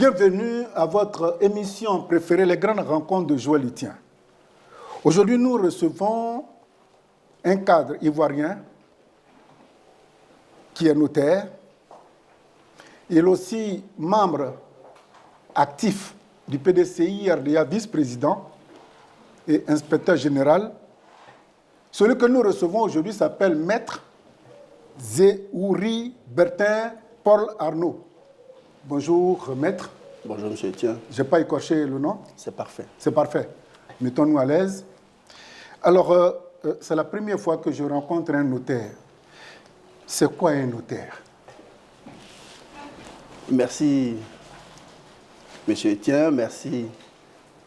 Bienvenue à votre émission préférée, les grandes rencontres de Joël Etienne. Aujourd'hui, nous recevons un cadre ivoirien qui est notaire. Il est aussi membre actif du PDCI RDA, vice-président et inspecteur général. Celui que nous recevons aujourd'hui s'appelle Maître Zéhouri Bertin Paul Arnaud. Bonjour, Maître. Bonjour, M. Etienne. Je n'ai pas écorché le nom. C'est parfait. C'est parfait. Mettons-nous à l'aise. Alors, c'est la première fois que je rencontre un notaire. C'est quoi un notaire? Merci, M. Etienne. Merci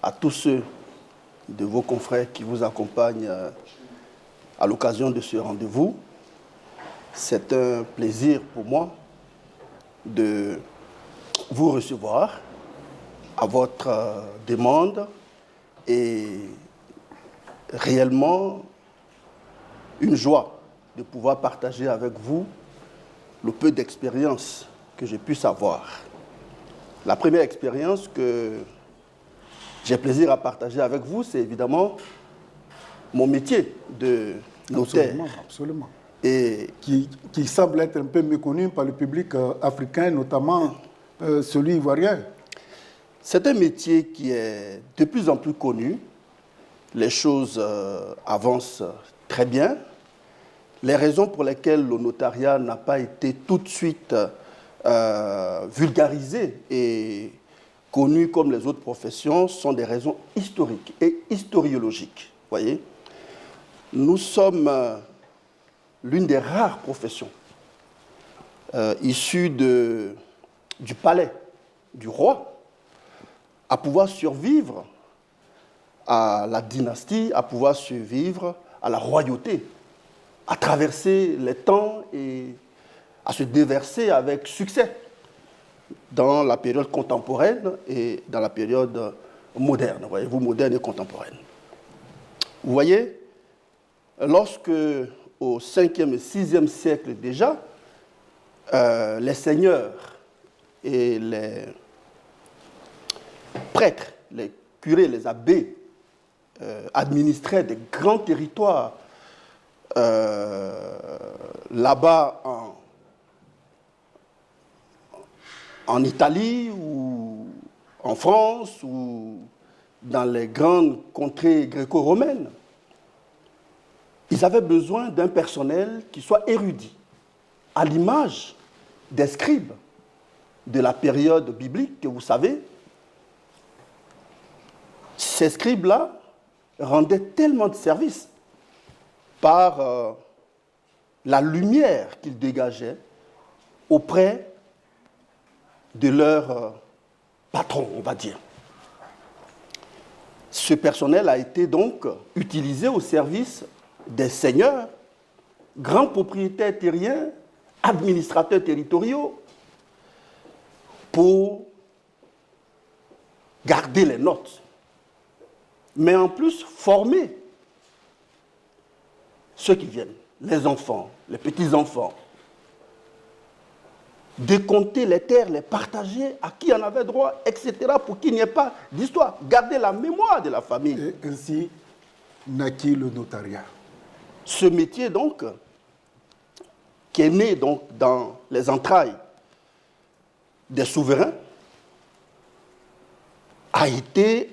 à tous ceux de vos confrères qui vous accompagnent à l'occasion de ce rendez-vous. C'est un plaisir pour moi de vous recevoir à votre demande et réellement une joie de pouvoir partager avec vous le peu d'expérience que j'ai pu savoir. La première expérience que j'ai plaisir à partager avec vous, c'est évidemment mon métier de notaire. Absolument, absolument. Et qui semble être un peu méconnu par le public africain, notamment celui ivoirien. c'est un métier qui est de plus en plus connu. Les choses avancent très bien. Les raisons pour lesquelles le notariat n'a pas été tout de suite vulgarisé et connu comme les autres professions sont des raisons historiques et historiologiques. Voyez, nous sommes l'une des rares professions issues du palais du roi à pouvoir survivre à la dynastie, à pouvoir survivre à la royauté, à traverser les temps et à se déverser avec succès dans la période contemporaine et dans la période moderne, voyez-vous, moderne et contemporaine. Vous voyez, lorsque au 5e et 6e siècle déjà, les seigneurs et les prêtres, les curés, les abbés administraient des grands territoires là-bas en Italie ou en France ou dans les grandes contrées gréco-romaines. Ils avaient besoin d'un personnel qui soit érudit, à l'image des scribes de la période biblique que vous savez. Ces scribes-là rendaient tellement de services par la lumière qu'ils dégageaient auprès de leur patron, on va dire. Ce personnel a été donc utilisé au service des seigneurs, grands propriétaires terriens, administrateurs territoriaux, pour garder les notes, mais en plus former ceux qui viennent, les enfants, les petits-enfants, décompter les terres, les partager à qui en avait droit, etc., pour qu'il n'y ait pas d'histoire, garder la mémoire de la famille. Et ainsi naquit le notariat. Ce métier, donc, qui est né donc, dans les entrailles des souverains, a été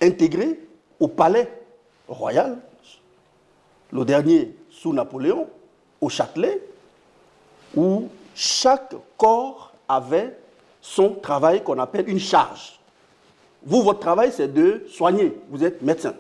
intégré au palais royal, le dernier sous Napoléon, au Châtelet, où chaque corps avait son travail qu'on appelle une charge. Vous, votre travail, c'est de soigner, vous êtes médecin.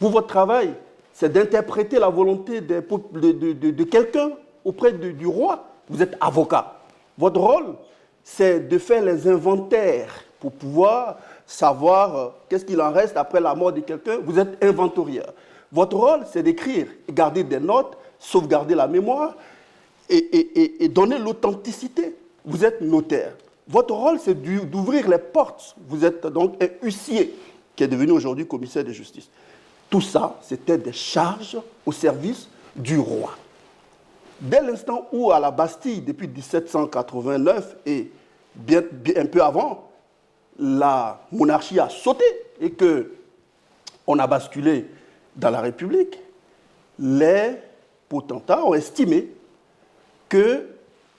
Vous, votre travail, c'est d'interpréter la volonté de quelqu'un auprès du roi, vous êtes avocat. Votre rôle, c'est de faire les inventaires pour pouvoir savoir qu'est-ce qu'il en reste après la mort de quelqu'un, vous êtes inventorieur. Votre rôle, c'est d'écrire, garder des notes, sauvegarder la mémoire et donner l'authenticité. Vous êtes notaire. Votre rôle, c'est d'ouvrir les portes. Vous êtes donc un huissier qui est devenu aujourd'hui commissaire de justice. Tout ça, c'était des charges au service du roi. Dès l'instant où, à la Bastille, depuis 1789 et un peu avant, la monarchie a sauté et qu'on a basculé dans la République, les potentats ont estimé que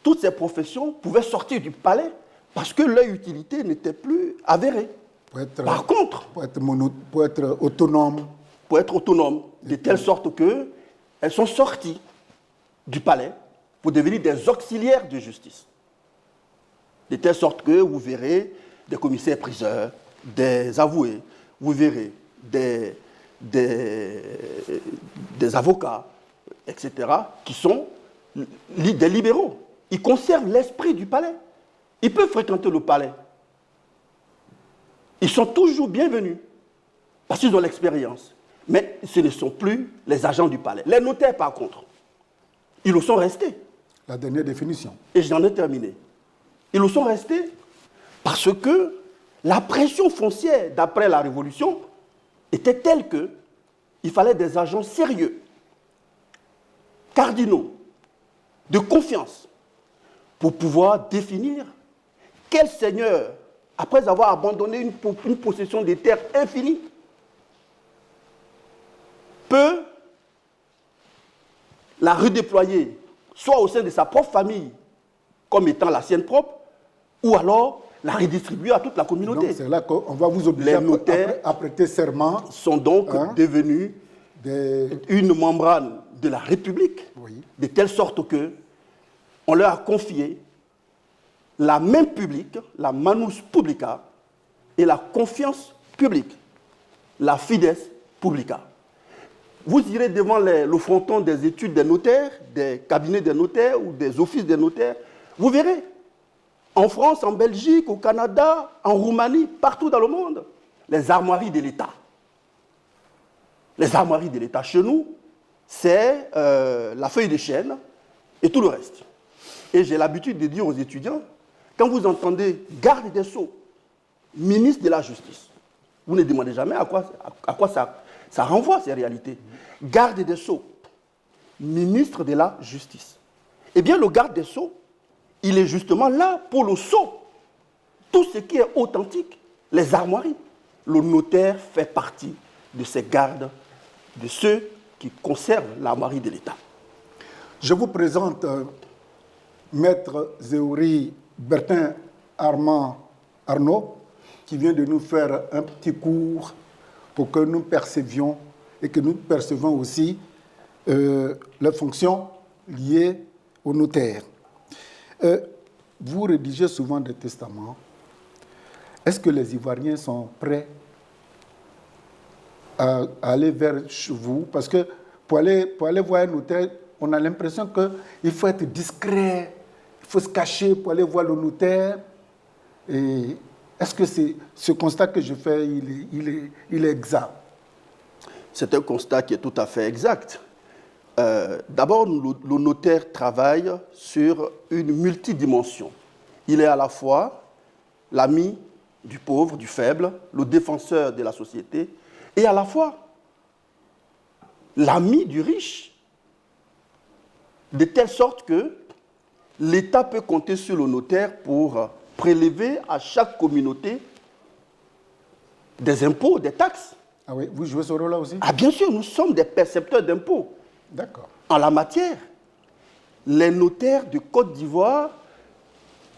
toutes ces professions pouvaient sortir du palais parce que leur utilité n'était plus avérée. Par contre, pour être autonome, de telle sorte qu'elles sont sorties du palais pour devenir des auxiliaires de justice. De telle sorte que vous verrez des commissaires-priseurs, des avoués, vous verrez des avocats, etc., qui sont des libéraux. Ils conservent l'esprit du palais. Ils peuvent fréquenter le palais. Ils sont toujours bienvenus, parce qu'ils ont l'expérience. Mais ce ne sont plus les agents du palais. Les notaires, par contre, ils le sont restés. La dernière définition. Et j'en ai terminé. Ils le sont restés parce que la pression foncière, d'après la Révolution, était telle qu'il fallait des agents sérieux, cardinaux, de confiance, pour pouvoir définir quel seigneur, après avoir abandonné une possession des terres infinie, peut la redéployer, soit au sein de sa propre famille, comme étant la sienne propre, ou alors la redistribuer à toute la communauté. Donc c'est là qu'on va vous obliger à prêter serment. Sont donc devenus une membrane de la République, de telle sorte que on leur a confié la main publique, la manus publica, et la confiance publique, la fides publica. Vous irez devant le fronton des études des notaires, des cabinets des notaires ou des offices des notaires, vous verrez, en France, en Belgique, au Canada, en Roumanie, partout dans le monde, les armoiries de l'État. Les armoiries de l'État chez nous, c'est la feuille de chêne et tout le reste. Et j'ai l'habitude de dire aux étudiants, quand vous entendez garde des Sceaux, ministre de la Justice, vous ne demandez jamais à quoi ça renvoie, ces réalités. Garde des Sceaux, ministre de la Justice. Eh bien, le garde des Sceaux, il est justement là pour le sceau. Tout ce qui est authentique, les armoiries. Le notaire fait partie de ces gardes, de ceux qui conservent l'armoirie de l'État. Je vous présente Maître Zéhouri Bertin Armand Arnaud, qui vient de nous faire un petit cours pour que nous percevions et que nous percevons aussi les fonctions liées au notaire. Vous rédigez souvent des testaments. Est-ce que les Ivoiriens sont prêts à aller vers vous? Parce que pour aller voir un notaire, on a l'impression qu'il faut être discret, il faut se cacher pour aller voir le notaire. Et est-ce que ce constat que je fais, il est exact? C'est un constat qui est tout à fait exact. D'abord, le notaire travaille sur une multidimension. Il est à la fois l'ami du pauvre, du faible, le défenseur de la société, et à la fois l'ami du riche, de telle sorte que l'État peut compter sur le notaire pour prélever à chaque communauté des impôts, des taxes. Ah oui, vous jouez ce rôle-là aussi? Ah bien sûr, nous sommes des percepteurs d'impôts. D'accord. En la matière, les notaires de Côte d'Ivoire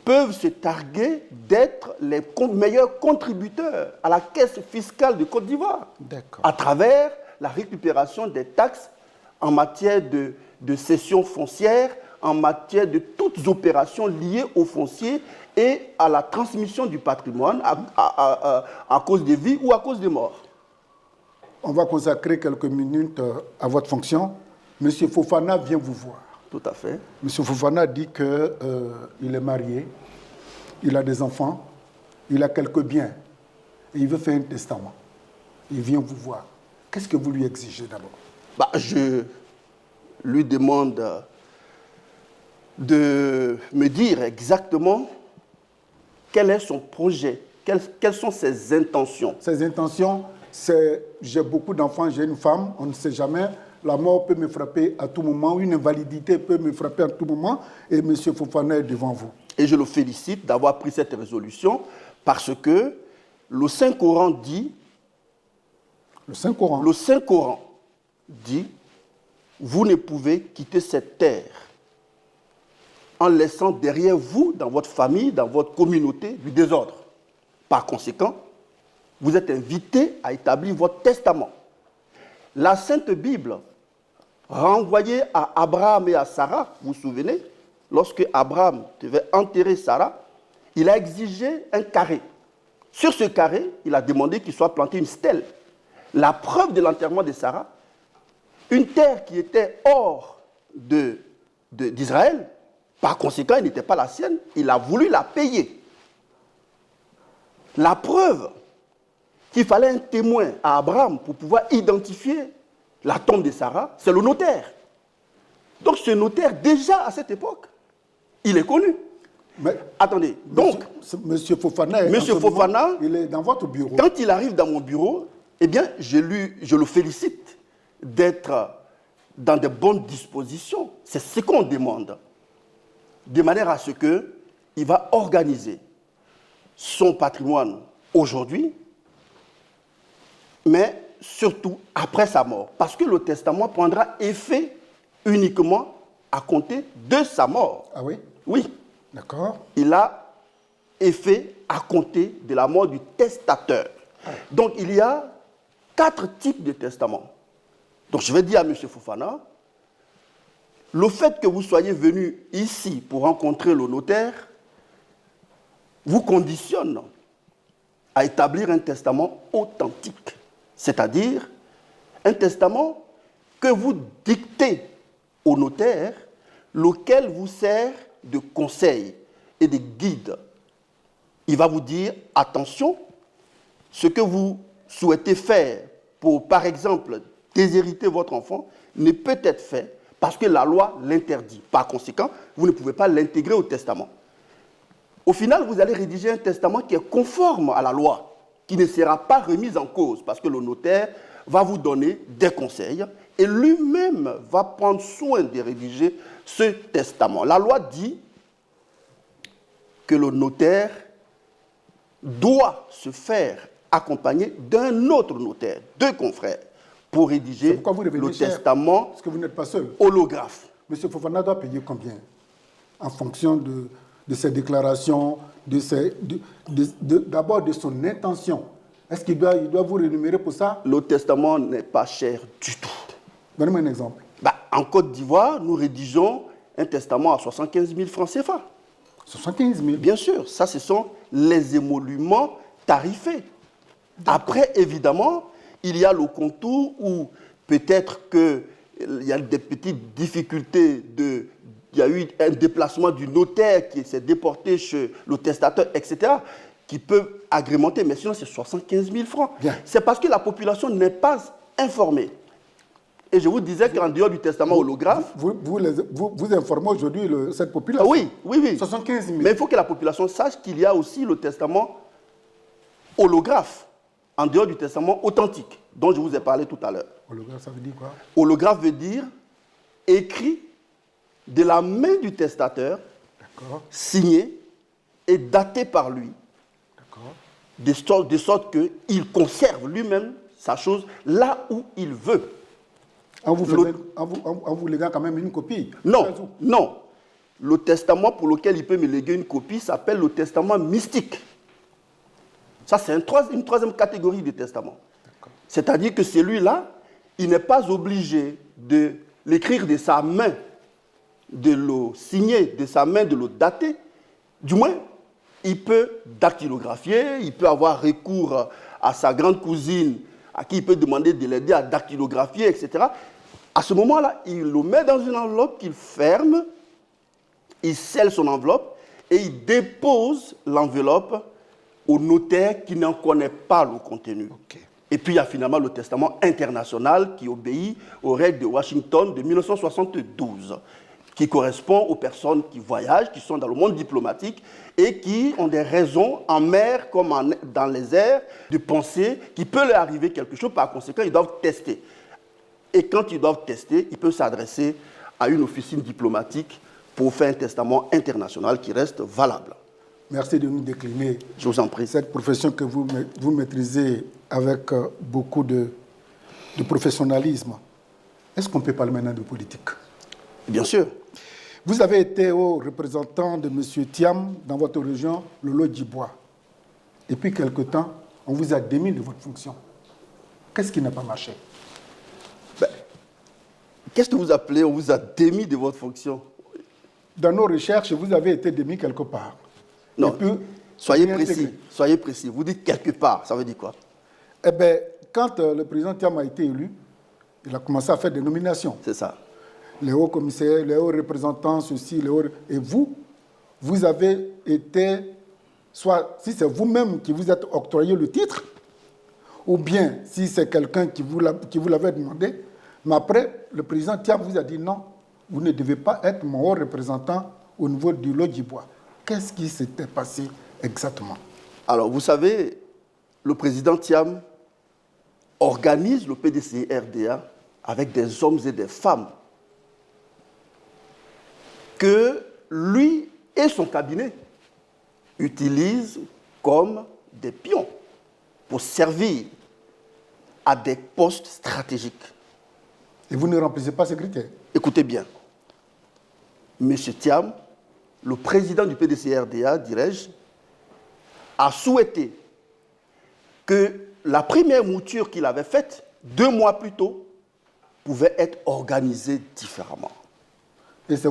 peuvent se targuer d'être les meilleurs contributeurs à la caisse fiscale de Côte d'Ivoire à travers la récupération des taxes en matière de cession foncière, en matière de toutes opérations liées au foncier et à la transmission du patrimoine à cause des vies ou à cause des morts. On va consacrer quelques minutes à votre fonction. Monsieur Fofana vient vous voir. Tout à fait. Monsieur Fofana dit qu'il est marié, il a des enfants, il a quelques biens et il veut faire un testament. Il vient vous voir. Qu'est-ce que vous lui exigez d'abord? Je lui demande de me dire exactement quel est son projet, quelles sont ses intentions. Ses intentions, c'est j'ai beaucoup d'enfants, j'ai une femme, on ne sait jamais. La mort peut me frapper à tout moment, une invalidité peut me frapper à tout moment, et M. Fofana est devant vous. Et je le félicite d'avoir pris cette résolution parce que le Saint-Coran dit, Le Saint-Coran. le Saint-Coran dit, vous ne pouvez quitter cette terre en laissant derrière vous, dans votre famille, dans votre communauté, du désordre. Par conséquent, vous êtes invité à établir votre testament. La Sainte Bible, renvoyée à Abraham et à Sarah, vous vous souvenez, lorsque Abraham devait enterrer Sarah, il a exigé un carré. Sur ce carré, il a demandé qu'il soit planté une stèle. La preuve de l'enterrement de Sarah, une terre qui était hors d'Israël, par conséquent, elle n'était pas la sienne, il a voulu la payer. La preuve qu'il fallait un témoin à Abraham pour pouvoir identifier la tombe de Sarah, c'est le notaire. Donc ce notaire, déjà à cette époque, il est connu. Mais attendez, donc, Monsieur Fofana, Monsieur Fofana, il est dans votre bureau. Quand il arrive dans mon bureau, eh bien, je le félicite d'être dans de bonnes dispositions. C'est ce qu'on demande. De manière à ce qu'il va organiser son patrimoine aujourd'hui, mais surtout après sa mort. Parce que le testament prendra effet uniquement à compter de sa mort. Ah oui? Oui. D'accord. Il a effet à compter de la mort du testateur. Donc il y a 4 types de testaments. Donc je vais dire à M. Fofana, le fait que vous soyez venu ici pour rencontrer le notaire vous conditionne à établir un testament authentique. C'est-à-dire un testament que vous dictez au notaire, lequel vous sert de conseil et de guide. Il va vous dire, attention, ce que vous souhaitez faire pour, par exemple, déshériter votre enfant ne peut être fait parce que la loi l'interdit. Par conséquent, vous ne pouvez pas l'intégrer au testament. Au final, vous allez rédiger un testament qui est conforme à la loi, qui ne sera pas remis en cause parce que le notaire va vous donner des conseils et lui-même va prendre soin de rédiger ce testament. La loi dit que le notaire doit se faire accompagner d'un autre notaire, 2 confrères, pour rédiger le testament parce que vous n'êtes pas seul. Holographe. Monsieur Fofana doit payer combien? En fonction de ses déclarations, d'abord de son intention. Est-ce qu'il doit vous rémunérer pour ça? Le testament n'est pas cher du tout. Donnez-moi un exemple. En Côte d'Ivoire, nous rédigeons un testament à 75 000 francs CFA. 75 000? Bien sûr, ça ce sont les émoluments tarifés. Après, évidemment, il y a le contour où peut-être qu'il y a des petites difficultés il y a eu un déplacement du notaire qui s'est déporté chez le testateur, etc., qui peut agrémenter, mais sinon c'est 75 000 francs. C'est parce que la population n'est pas informée. Et je vous disais qu'en dehors du testament holographe... Vous informez aujourd'hui cette population? Oui, oui, oui. 75 000. Mais il faut que la population sache qu'il y a aussi le testament holographe, en dehors du testament authentique, dont je vous ai parlé tout à l'heure. Holographe, ça veut dire quoi? Holographe veut dire écrit de la main du testateur, signé et daté par lui, de sorte qu'il conserve lui-même sa chose là où il veut. En vous léguant quand même une copie? Non, non. Le testament pour lequel il peut me léguer une copie s'appelle le testament mystique. Ça, c'est une troisième catégorie de testament. C'est-à-dire que celui-là, il n'est pas obligé de l'écrire de sa main, de le signer de sa main, de le dater. Du moins, il peut dactylographier, il peut avoir recours à sa grande cousine, à qui il peut demander de l'aider à dactylographier, etc. À ce moment-là, il le met dans une enveloppe qu'il ferme, il scelle son enveloppe et il dépose l'enveloppe au notaire qui n'en connaît pas le contenu. Et puis il y a finalement le testament international qui obéit aux règles de Washington de 1972, qui correspond aux personnes qui voyagent, qui sont dans le monde diplomatique et qui ont des raisons en mer comme dans les airs de penser qu'il peut leur arriver quelque chose. Par conséquent, ils doivent tester. Et quand ils doivent tester, ils peuvent s'adresser à une officine diplomatique pour faire un testament international qui reste valable. Merci de nous décliner Je vous en prie. cette profession que vous maîtrisez avec beaucoup de professionnalisme. Est-ce qu'on peut parler maintenant de politique? Bien sûr. Vous avez été haut représentant de M. Thiam dans votre région, le Lodjibois. Et puis, quelque temps, on vous a démis de votre fonction. Qu'est-ce qui n'a pas marché? Qu'est-ce que vous appelez, on vous a démis de votre fonction? Dans nos recherches, vous avez été démis quelque part. Non, Et puis, soyez réintégré. précis, soyez précis. Vous dites quelque part, ça veut dire quoi? Eh bien, quand le président Thiam a été élu, il a commencé à faire des nominations. C'est ça. Les hauts commissaires, les hauts représentants, ceci, les hauts... Et vous avez été, soit si c'est vous-même qui vous êtes octroyé le titre, ou bien si c'est quelqu'un qui vous l'avait demandé, mais après, le président Thiam vous a dit non, vous ne devez pas être mon haut représentant au niveau du Lodjibois. Qu'est-ce qui s'était passé exactement? Alors, vous savez, le président Thiam organise le PDCI-RDA avec des hommes et des femmes que lui et son cabinet utilisent comme des pions pour servir à des postes stratégiques. Et vous ne remplissez pas ces critères? Écoutez bien, M. Thiam, le président du PDCI-RDA, dirais-je, a souhaité que la première mouture qu'il avait faite 2 mois plus tôt pouvait être organisée différemment. Et c'est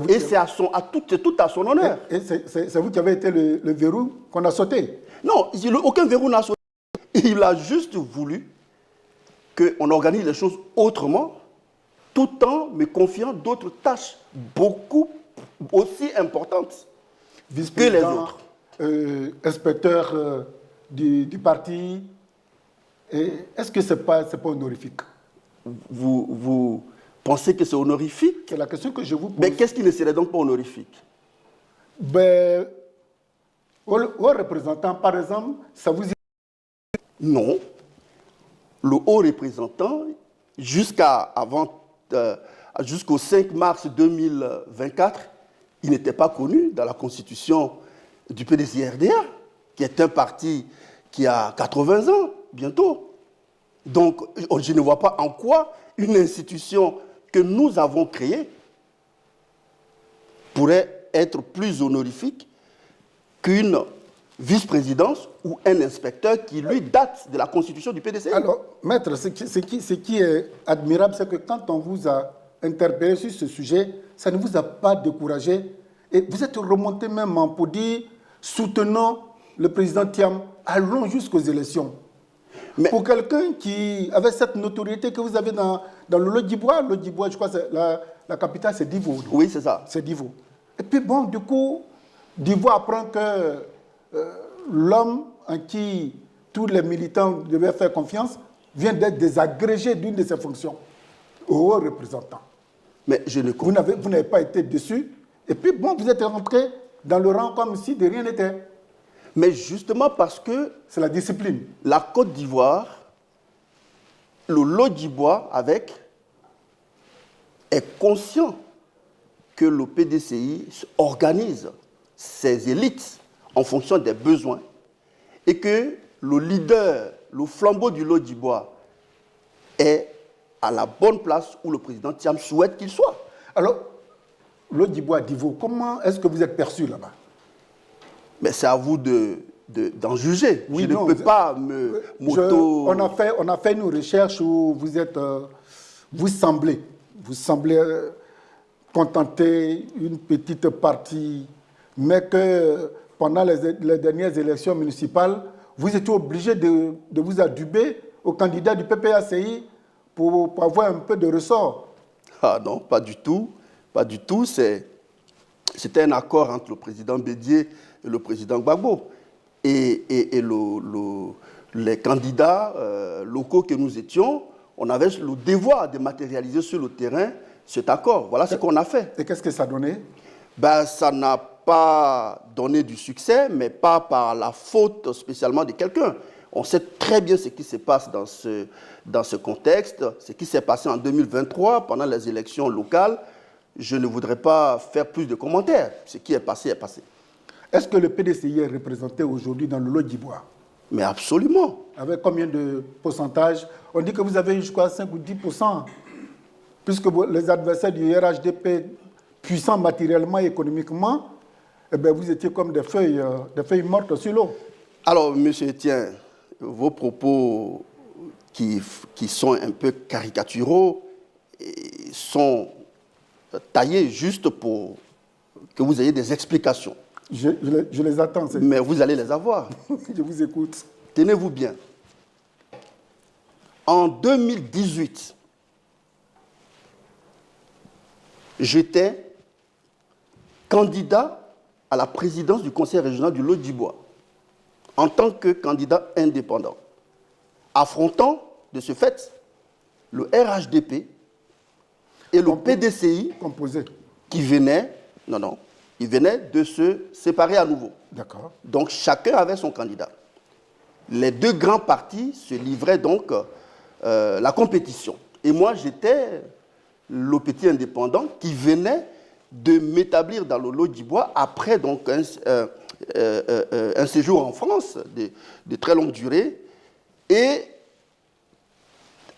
tout à son honneur. Et c'est vous qui avez été le verrou qu'on a sauté? Non, aucun verrou n'a sauté. Il a juste voulu qu'on organise les choses autrement, tout en me confiant d'autres tâches beaucoup aussi importantes que les autres. Inspecteur du parti, est-ce que ce n'est pas honorifique? Vous pensez que c'est honorifique? C'est la question que je vous pose. Mais qu'est-ce qui ne serait donc pas honorifique? Ben, aux représentants, par exemple, ça vous... Non. Le haut représentant, jusqu'au 5 mars 2024, il n'était pas connu dans la constitution du PDCI-RDA, qui est un parti qui a 80 ans, bientôt. Donc, je ne vois pas en quoi une institution que nous avons créée pourrait être plus honorifique qu'une vice-présidence ou un inspecteur qui, lui, date de la constitution du PDCI. Alors, maître, ce qui est admirable, c'est que quand on vous a interpellé sur ce sujet, ça ne vous a pas découragé. Et vous êtes remonté même pour dire, soutenons le président Thiam, allons jusqu'aux élections. Mais pour quelqu'un qui avait cette notoriété que vous avez dans le Lodjibois, je crois que la capitale, c'est Divo. Oui, c'est ça. C'est Divo. Et puis bon, du coup, Divo apprend que l'homme en qui tous les militants devaient faire confiance vient d'être désagrégé d'une de ses fonctions, au haut représentant. Mais je ne comprends. Vous n'avez pas été déçu. Et puis bon, vous êtes rentré dans le rang comme si de rien n'était. Mais justement parce que... C'est la discipline. La Côte d'Ivoire, le Lodjibois est conscient que le PDCI organise ses élites en fonction des besoins et que le leader, le flambeau du Lodjibois est à la bonne place où le président Thiam souhaite qu'il soit. Alors, Lodjibois, Divo, comment est-ce que vous êtes perçu là-bas? Mais c'est à vous d'en juger. Oui, je ne peux pas on a fait une recherche où vous semblez contenter une petite partie, mais que pendant les dernières élections municipales, vous étiez obligé de vous aduber au candidat du PPACI pour avoir un peu de ressort. Ah non, pas du tout. Pas du tout. C'était un accord entre le président Bédié et le président Gbagbo. Et les candidats locaux que nous étions, on avait le devoir de matérialiser sur le terrain cet accord. Voilà ce qu'on a fait. Et qu'est-ce que ça donnait? Ça n'a pas donné du succès, mais pas par la faute spécialement de quelqu'un. On sait très bien ce qui se passe dans ce contexte, ce qui s'est passé en 2023 pendant les élections locales. je ne voudrais pas faire plus de commentaires. Ce qui est passé est passé. Est-ce que le PDCI est représenté aujourd'hui dans le lot d'Ivoire? Mais absolument. Avec combien de pourcentage? On dit que vous avez, je crois, 5 ou 10%. Puisque les adversaires du RHDP, puissants matériellement et économiquement, eh bien, vous étiez comme des feuilles mortes sur l'eau. Alors, M. Etienne, vos propos qui sont un peu caricaturaux sont taillés juste pour que vous ayez des explications. Je les attends. Mais vous allez les avoir. Je vous écoute. Tenez-vous bien. En 2018, j'étais candidat à la présidence du conseil régional du Lot-d'Ivoire en tant que candidat indépendant, affrontant de ce fait le RHDP et le PDCI Composé. qui venaient, ils venaient de se séparer à nouveau. D'accord. Donc chacun avait son candidat. Les deux grands partis se livraient donc la compétition. Et moi, j'étais le petit indépendant qui venait de m'établir dans le Lot-d'Ivoire après donc un séjour en France de très longue durée. Et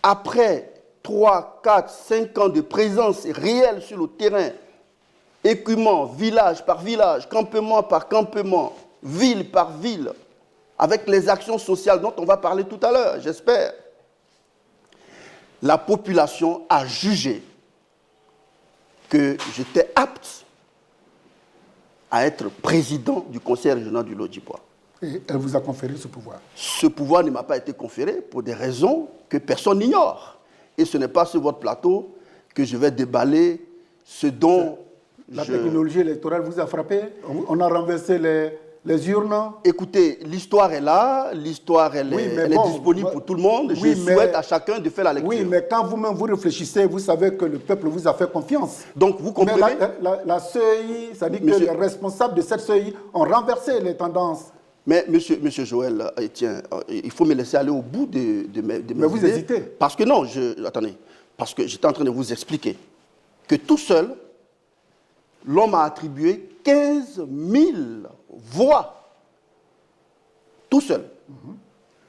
après 3, 4, 5 ans de présence réelle sur le terrain, écumant, village par village, campement par campement, ville par ville, avec les actions sociales dont on va parler tout à l'heure, j'espère, la population a jugé que j'étais apte à être président du conseil régional du Lot-d'Ivoire. Et elle vous a conféré ce pouvoir? Ce pouvoir ne m'a pas été conféré pour des raisons que personne n'ignore. Et ce n'est pas sur votre plateau que je vais déballer ce dont La technologie électorale vous a frappé? On a renversé les urnes? Écoutez, l'histoire est là, l'histoire elle est disponible pour tout le monde. Je souhaite à chacun de faire la lecture. Oui, mais quand vous-même vous réfléchissez, vous savez que le peuple vous a fait confiance. Donc vous comprenez? Mais la CEI, ça dit que les responsables de cette CEI ont renversé les tendances. Mais monsieur Joël Etienne, il faut me laisser aller au bout de mes Mais vous idées. hésitez. Parce que non, attendez, parce que j'étais en train de vous expliquer que tout seul, l'homme a attribué 15 000 voix. Tout seul.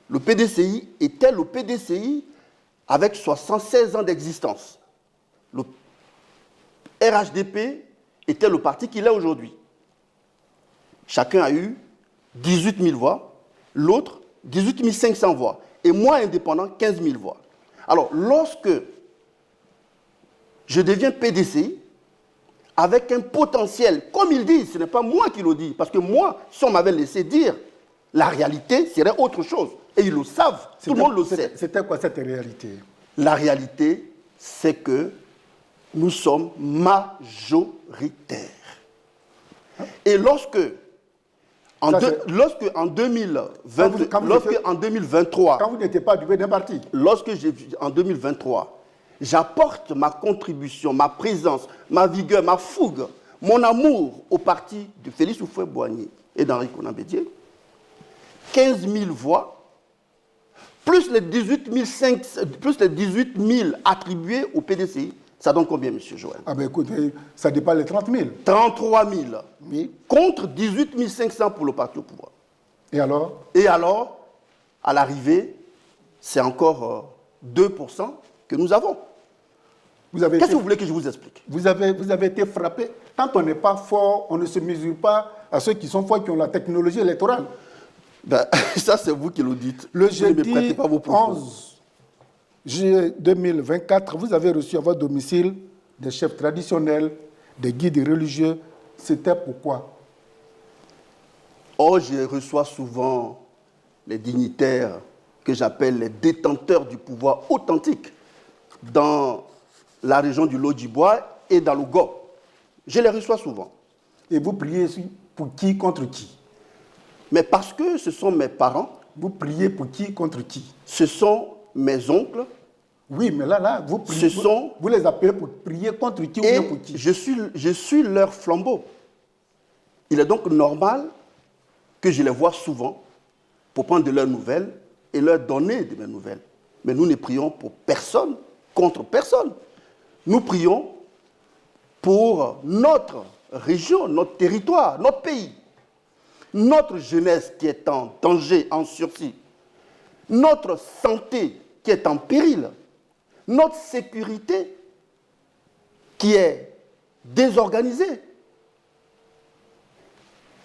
Le PDCI était le PDCI avec 76 ans d'existence. Le RHDP était le parti qu'il est aujourd'hui. Chacun a eu 18 000 voix, l'autre 18 500 voix, et moi indépendant 15 000 voix. Alors, lorsque je deviens PDCI, avec un potentiel, comme ils disent, ce n'est pas moi qui le dis, parce que moi, si on m'avait laissé dire, la réalité serait autre chose. Et ils le savent, tout le monde le sait. C'était quoi cette réalité? La réalité, c'est que nous sommes majoritaires. Et lorsque en 2023, quand vous n'étiez pas du d'un parti, en 2023, j'apporte ma contribution, ma présence, ma vigueur, ma fougue, mon amour au parti de Félix Houphouët-Boigny et d'Henri Konan Bédié, 15 000 voix, plus les 18 000 attribués au PDCI, ça donne combien, M. Joël? Ah ben écoutez, ça dépasse les 30 000. 33 000. Oui. Contre 18 500 pour le parti au pouvoir. Et alors? Et alors, à l'arrivée, c'est encore 2% que nous avons. Qu'est-ce que vous voulez que je vous explique? Vous avez été frappé. Quand on n'est pas fort, on ne se mesure pas à ceux qui sont forts, qui ont la technologie électorale. Ben, ça, c'est vous qui le dites. Le vous ne me prêtez jeudi pas vos propos. 11 juillet 2024, vous avez reçu à votre domicile des chefs traditionnels, des guides religieux. C'était pourquoi? Oh, je reçois souvent les dignitaires que j'appelle les détenteurs du pouvoir authentique dans la région du Lot-d'Ivoire et dans le Go. Je les reçois souvent. Et vous priez pour qui, contre qui? Mais parce que ce sont mes parents. Vous priez pour qui, contre qui? Ce sont mes oncles. Oui, mais là, vous priez, vous les appelez pour prier contre qui ou bien pour qui? Je suis leur flambeau. Il est donc normal que je les vois souvent pour prendre de leurs nouvelles et leur donner de mes nouvelles. Mais nous ne prions pour personne, contre personne. Nous prions pour notre région, notre territoire, notre pays. Notre jeunesse qui est en danger, en sursis. Notre santé qui est en péril. Notre sécurité qui est désorganisée.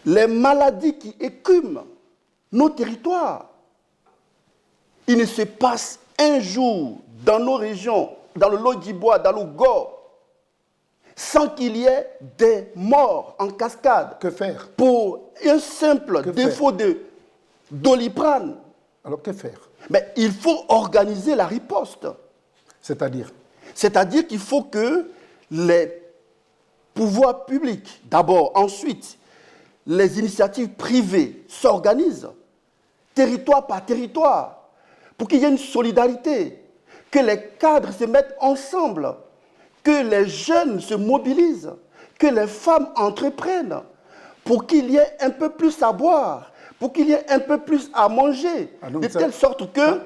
Les maladies qui écument nos territoires. Il ne se passe un jour dans nos régions, dans le Lodjibois, dans le Gor, sans qu'il y ait des morts en cascade. Que faire? Pour un simple défaut de Doliprane. Alors que faire? Mais il faut organiser la riposte. C'est-à-dire? C'est-à-dire qu'il faut que les pouvoirs publics, d'abord, ensuite, les initiatives privées s'organisent, territoire par territoire, pour qu'il y ait une solidarité, que les cadres se mettent ensemble, que les jeunes se mobilisent, que les femmes entreprennent, pour qu'il y ait un peu plus à boire, pour qu'il y ait un peu plus à manger, de telle sorte que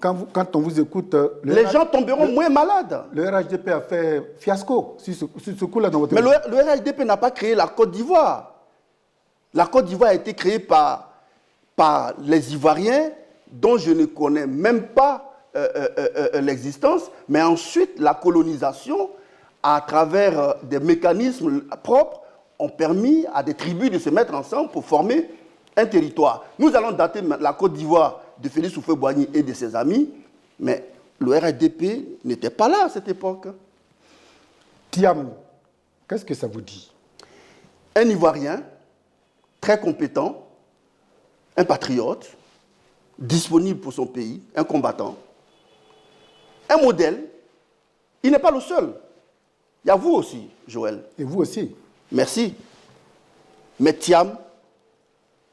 quand on vous écoute, les gens tomberont moins malades. Le RHDP a fait fiasco sur ce coup-là dans votre... Mais le RHDP n'a pas créé la Côte d'Ivoire. La Côte d'Ivoire a été créée par les Ivoiriens, dont je ne connais même pas l'existence, mais ensuite la colonisation, à travers des mécanismes propres, ont permis à des tribus de se mettre ensemble pour former un territoire. Nous allons dater la Côte d'Ivoire de Félix Houphouët-Boigny et de ses amis, mais le RHDP n'était pas là à cette époque. Thiam, qu'est-ce que ça vous dit? Un Ivoirien très compétent, un patriote, disponible pour son pays, un combattant, un modèle. Il n'est pas le seul. Il y a vous aussi, Joël. Et vous aussi. Merci. Mais Thiam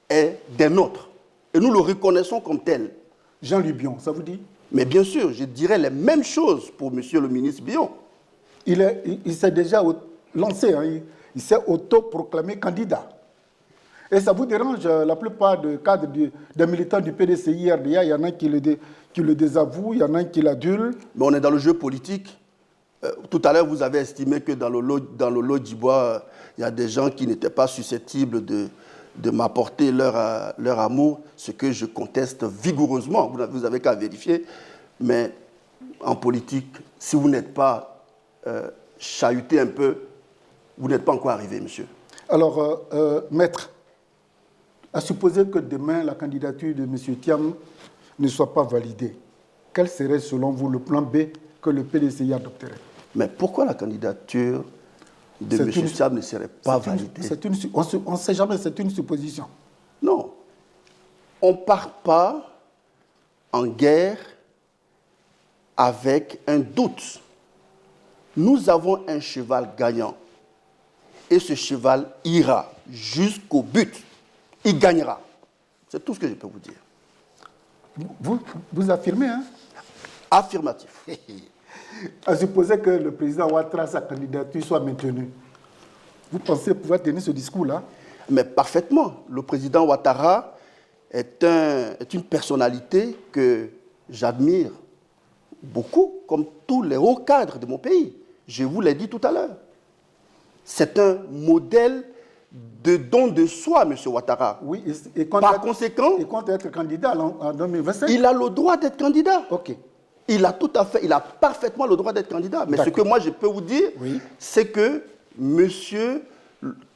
est des nôtres. Et nous le reconnaissons comme tel. Jean-Louis Bion, ça vous dit? Mais bien sûr, je dirais les mêmes choses pour monsieur le ministre Bion. Il s'est déjà lancé, hein, il s'est autoproclamé candidat. Et ça vous dérange, la plupart des cadres des militants du PDCI RDA, il y en a qui le désavouent, il y en a qui l'adulent. Mais on est dans le jeu politique. Tout à l'heure, vous avez estimé que dans le Lodjibois, il y a des gens qui n'étaient pas susceptibles de m'apporter leur amour, ce que je conteste vigoureusement. Vous avez qu'à vérifier. Mais en politique, si vous n'êtes pas chahuté un peu, vous n'êtes pas encore arrivé, monsieur. Alors, maître, à supposer que demain, la candidature de M. Thiam ne soit pas validée, quel serait, selon vous, le plan B que le PDCI adopterait? Mais pourquoi la candidature de M. Thiam ne serait pas validée? On ne sait jamais, c'est une supposition. Non. On ne part pas en guerre avec un doute. Nous avons un cheval gagnant. Et ce cheval ira jusqu'au but. Il gagnera. C'est tout ce que je peux vous dire. Vous affirmez, hein? Affirmatif. À supposer que le président Ouattara, sa candidature soit maintenue, vous pensez pouvoir tenir ce discours-là? Mais parfaitement. Le président Ouattara est une personnalité que j'admire beaucoup, comme tous les hauts cadres de mon pays. Je vous l'ai dit tout à l'heure. C'est un modèle de don de soi, M. Ouattara. Oui, par conséquent, il compte être candidat en 2025. Il a le droit d'être candidat. Ok. Il a parfaitement le droit d'être candidat. Mais ce que moi je peux vous dire, c'est que M.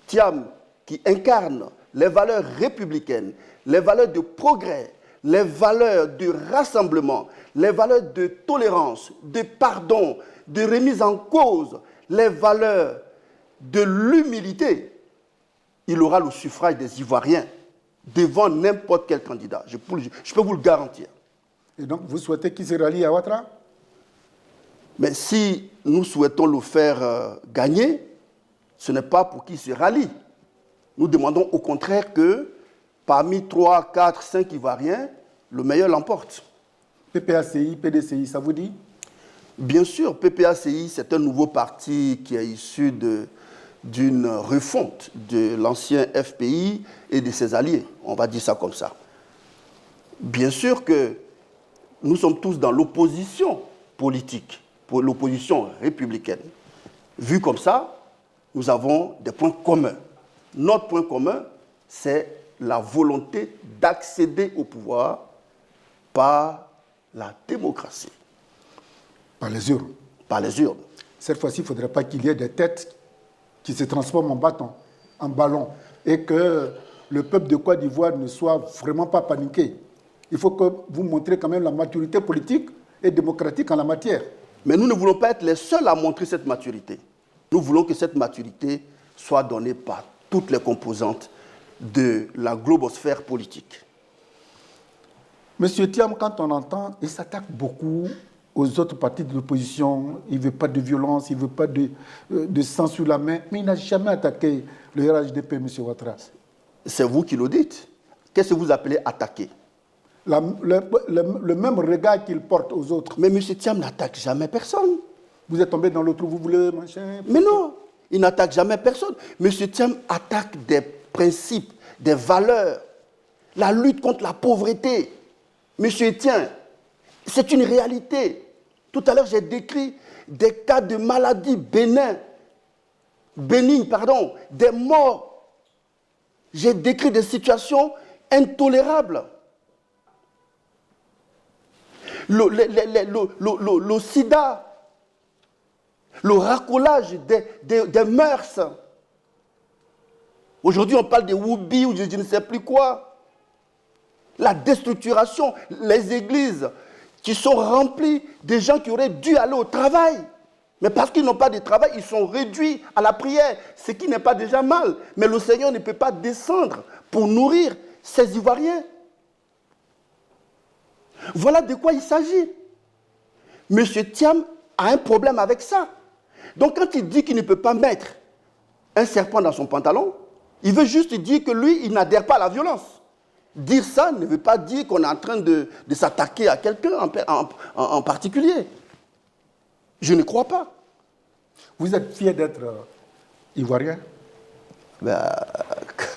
Thiam, qui incarne les valeurs républicaines, les valeurs de progrès, les valeurs de rassemblement, les valeurs de tolérance, de pardon, de remise en cause, les valeurs de l'humilité, il aura le suffrage des Ivoiriens devant n'importe quel candidat. Je peux vous le garantir. Et donc, vous souhaitez qu'il se rallie à Ouattara? Mais si nous souhaitons le faire gagner, ce n'est pas pour qu'il se rallie. Nous demandons au contraire que parmi 3, 4, 5 Ivoiriens, le meilleur l'emporte. PPACI, PDCI, ça vous dit? Bien sûr, PPACI, c'est un nouveau parti qui est issu d'une refonte de l'ancien FPI et de ses alliés. On va dire ça comme ça. Bien sûr que nous sommes tous dans l'opposition politique, pour l'opposition républicaine. Vu comme ça, nous avons des points communs. Notre point commun, c'est la volonté d'accéder au pouvoir par la démocratie. Par les urnes. Par les urnes. Cette fois-ci, il ne faudrait pas qu'il y ait des têtes qui se transforment en ballon, et que le peuple de Côte d'Ivoire ne soit vraiment pas paniqué. Il faut que vous montrez quand même la maturité politique et démocratique en la matière. Mais nous ne voulons pas être les seuls à montrer cette maturité. Nous voulons que cette maturité soit donnée par toutes les composantes de la globosphère politique. Monsieur Thiam, quand on entend, il s'attaque beaucoup aux autres partis de l'opposition. Il ne veut pas de violence, il ne veut pas de sang sur la main. Mais il n'a jamais attaqué le RHDP, M. Ouattara. C'est vous qui le dites. Qu'est-ce que vous appelez attaquer? Le même regard qu'il porte aux autres. Mais M. Thiam n'attaque jamais personne. Vous êtes tombé dans le trou, vous voulez, machin. Mais non, il n'attaque jamais personne. M. Thiam attaque des principes, des valeurs, la lutte contre la pauvreté. M. Thiam, c'est une réalité. Tout à l'heure, j'ai décrit des cas de maladies bénignes, des morts. J'ai décrit des situations intolérables. Le sida, le racolage des mœurs. Aujourd'hui, on parle des woubi ou je ne sais plus quoi. La déstructuration, les églises qui sont remplies de gens qui auraient dû aller au travail. Mais parce qu'ils n'ont pas de travail, ils sont réduits à la prière, ce qui n'est pas déjà mal. Mais le Seigneur ne peut pas descendre pour nourrir ces Ivoiriens. Voilà de quoi il s'agit. M. Thiam a un problème avec ça. Donc quand il dit qu'il ne peut pas mettre un serpent dans son pantalon, il veut juste dire que lui, il n'adhère pas à la violence. Dire ça ne veut pas dire qu'on est en train de s'attaquer à quelqu'un en particulier. Je ne crois pas. Vous êtes fier d'être Ivoirien? Ben,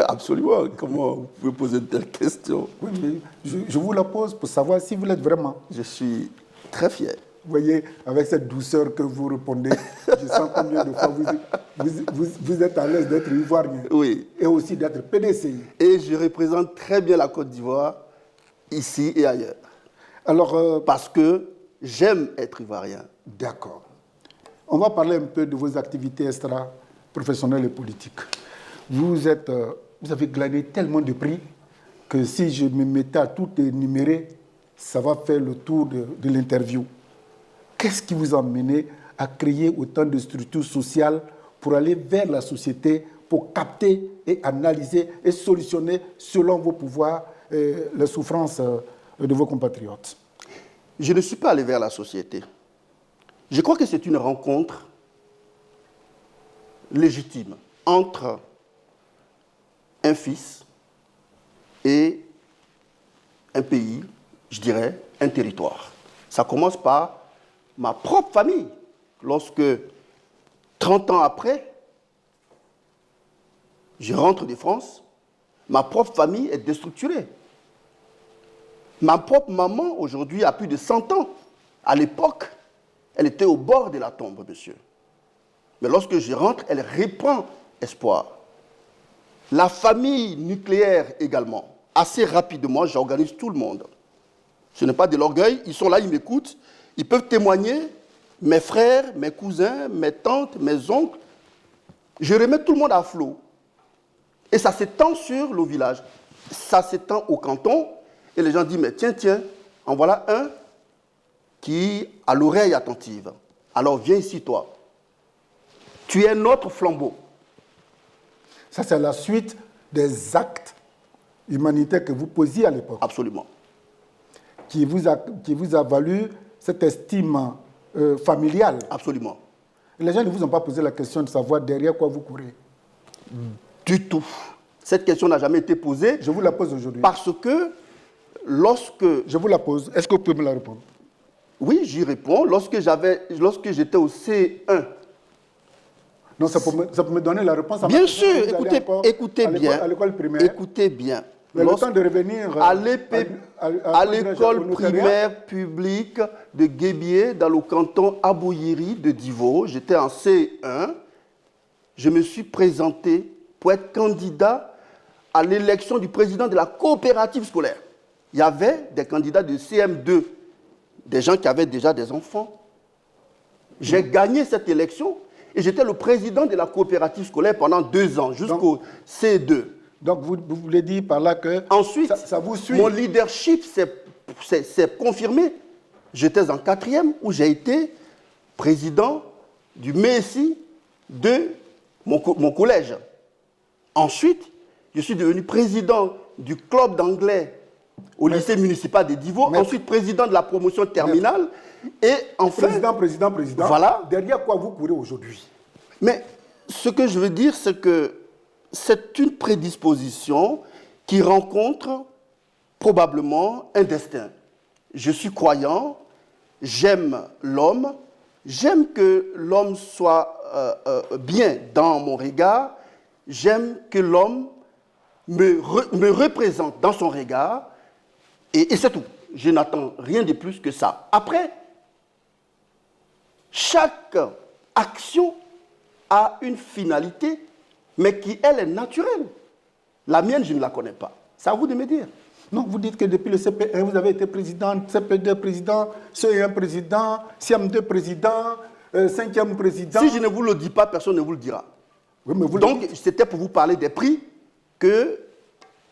absolument. Comment vous pouvez poser une telle question? Oui, mais je vous la pose pour savoir si vous l'êtes vraiment. Je suis très fier. Vous voyez, avec cette douceur que vous répondez, je sens combien de fois vous êtes à l'aise d'être Ivoirien. Oui. Et aussi d'être PDCI. Et je représente très bien la Côte d'Ivoire, ici et ailleurs. Alors, parce que j'aime être Ivoirien. D'accord. On va parler un peu de vos activités extra-professionnelles et politiques. Vous avez glané tellement de prix que si je me mettais à tout énumérer, ça va faire le tour de l'interview. Qu'est-ce qui vous a mené à créer autant de structures sociales pour aller vers la société, pour capter et analyser et solutionner, selon vos pouvoirs, les souffrances de vos compatriotes? Je ne suis pas allé vers la société. Je crois que c'est une rencontre légitime entre un fils et un pays, je dirais, un territoire. Ça commence par ma propre famille. Lorsque, 30 ans après, je rentre de France, ma propre famille est déstructurée. Ma propre maman, aujourd'hui, a plus de 100 ans. À l'époque, elle était au bord de la tombe, monsieur. Mais lorsque je rentre, elle reprend espoir. La famille nucléaire également. Assez rapidement, j'organise tout le monde. Ce n'est pas de l'orgueil, ils sont là, ils m'écoutent. Ils peuvent témoigner, mes frères, mes cousins, mes tantes, mes oncles. Je remets tout le monde à flot. Et ça s'étend sur le village. Ça s'étend au canton. Et les gens disent, mais tiens, en voilà un qui a l'oreille attentive. Alors viens ici, toi. Tu es notre flambeau. Ça, c'est la suite des actes humanitaires que vous posiez à l'époque. Absolument. Qui vous a valu cette estime familiale. Absolument. Et les gens ne vous ont pas posé la question de savoir derrière quoi vous courez. Du tout. Cette question n'a jamais été posée. Je vous la pose aujourd'hui. Parce que lorsque... Je vous la pose. Est-ce que vous pouvez me la répondre? Oui, j'y réponds. Lorsque j'étais au C1. Non, ça peut me donner la réponse. Bien sûr, écoutez bien. À l'école primaire. Écoutez bien. Mais le temps de revenir à à l'école au notariat. primaire publique de Guébié, dans le canton Aboyiri de Divo. J'étais en C1. Je me suis présenté pour être candidat à l'élection du président de la coopérative scolaire. Il y avait des candidats de CM2, des gens qui avaient déjà des enfants. J'ai gagné cette élection et j'étais le président de la coopérative scolaire pendant 2 ans, jusqu'au C2. Donc, vous voulez dire par là que Ensuite, ça vous suit. mon leadership s'est confirmé. J'étais en 4e où j'ai été président du MESI de mon collège. Ensuite, je suis devenu président du club d'anglais au lycée municipal de Divo. Ensuite, président de la promotion terminale. Et enfin... Président. Voilà. Derrière quoi vous courez aujourd'hui? Mais ce que je veux dire, c'est que c'est une prédisposition qui rencontre probablement un destin. Je suis croyant, j'aime l'homme, j'aime que l'homme soit bien dans mon regard, j'aime que l'homme me représente dans son regard, et c'est tout. Je n'attends rien de plus que ça. Après, chaque action a une finalité, mais qui, elle, est naturelle. La mienne, je ne la connais pas. C'est à vous de me dire. Non, vous dites que depuis le CP1, vous avez été président, CP2 président, CE1 président, CM2 président, 5e président. Si je ne vous le dis pas, personne ne vous le dira. Oui, mais vous Donc, c'était pour vous parler des prix que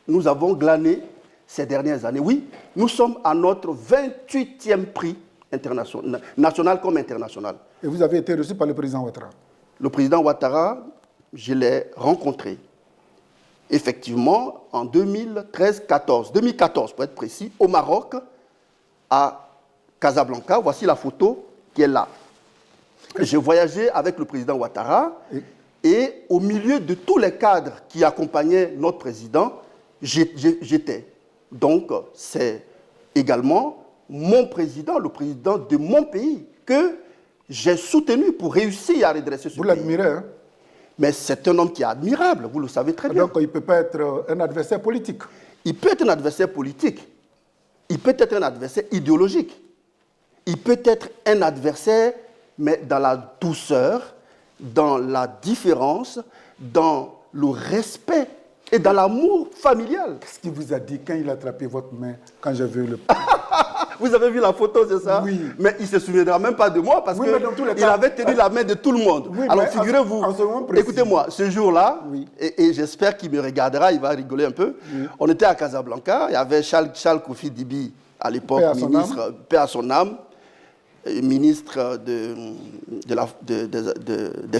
nous avons glanés ces dernières années. Oui, nous sommes à notre 28e prix international, national comme international. Et vous avez été reçu par le président Ouattara. Le président Ouattara, je l'ai rencontré, effectivement, en 2014 pour être précis, au Maroc, à Casablanca. Voici la photo qui est là. J'ai voyagé avec le président Ouattara et au milieu de tous les cadres qui accompagnaient notre président, j'étais. Donc, c'est également mon président, le président de mon pays, que j'ai soutenu pour réussir à redresser ce pays. Vous l'admirez, hein? Mais c'est un homme qui est admirable, vous le savez très bien. Donc, il ne peut pas être un adversaire politique. Il peut être un adversaire politique. Il peut être un adversaire idéologique. Il peut être un adversaire, mais dans la douceur, dans la différence, dans le respect et dans l'amour familial. Qu'est-ce qu'il vous a dit quand il a attrapé votre main, quand j'ai vu le... Vous avez vu la photo, c'est ça? Oui. Mais il ne se souviendra même pas de moi parce qu'il avait tenu la main de tout le monde. Oui, alors figurez-vous, écoutez-moi, ce jour-là, oui. et j'espère qu'il me regardera, il va rigoler un peu. Oui. On était à Casablanca, il y avait Charles Kofi Dibi à l'époque, ministre, paix à son âme, ministre des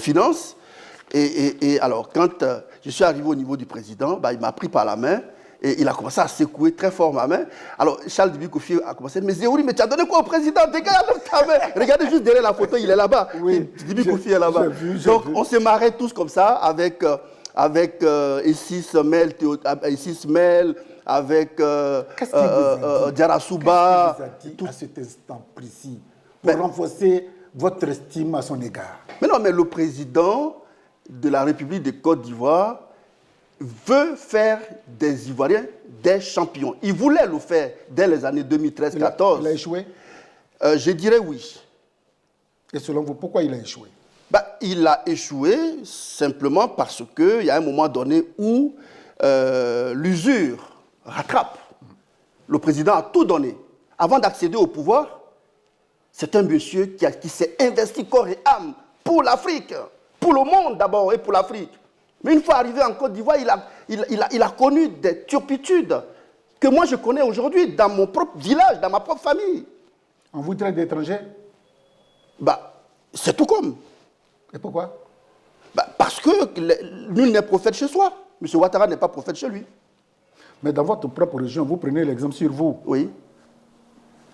Finances. Et alors, quand je suis arrivé au niveau du président, il m'a pris par la main et il a commencé à secouer très fort ma main. Alors, Charles Dibi Kofi a commencé à dire, mais Zéhouri, mais tu as donné quoi au président? Dégage ta main. Regardez juste derrière la photo, il est là-bas. Oui, Dibi Kofi est là-bas. Donc, on se marrait tous comme ça avec Essis Mel, avec Diarra-Souba. Qu'est-ce qu'il vous a dit à cet instant précis pour renforcer votre estime à son égard? Mais non, mais le président de la République de Côte d'Ivoire veut faire des Ivoiriens des champions. Il voulait le faire dès les années 2013-14. Il a échoué? Je dirais oui. Et selon vous, pourquoi il a échoué? Il a échoué simplement parce qu'il y a un moment donné où l'usure rattrape. Le président a tout donné. Avant d'accéder au pouvoir, c'est un monsieur qui s'est investi corps et âme pour l'Afrique, pour le monde d'abord et pour l'Afrique. Mais une fois arrivé en Côte d'Ivoire, il a connu des turpitudes que moi je connais aujourd'hui dans mon propre village, dans ma propre famille. On vous traite d'étranger? C'est tout comme. Et pourquoi? Parce que nul n'est prophète chez soi. M. Ouattara n'est pas prophète chez lui. Mais dans votre propre région, vous prenez l'exemple sur vous. Oui.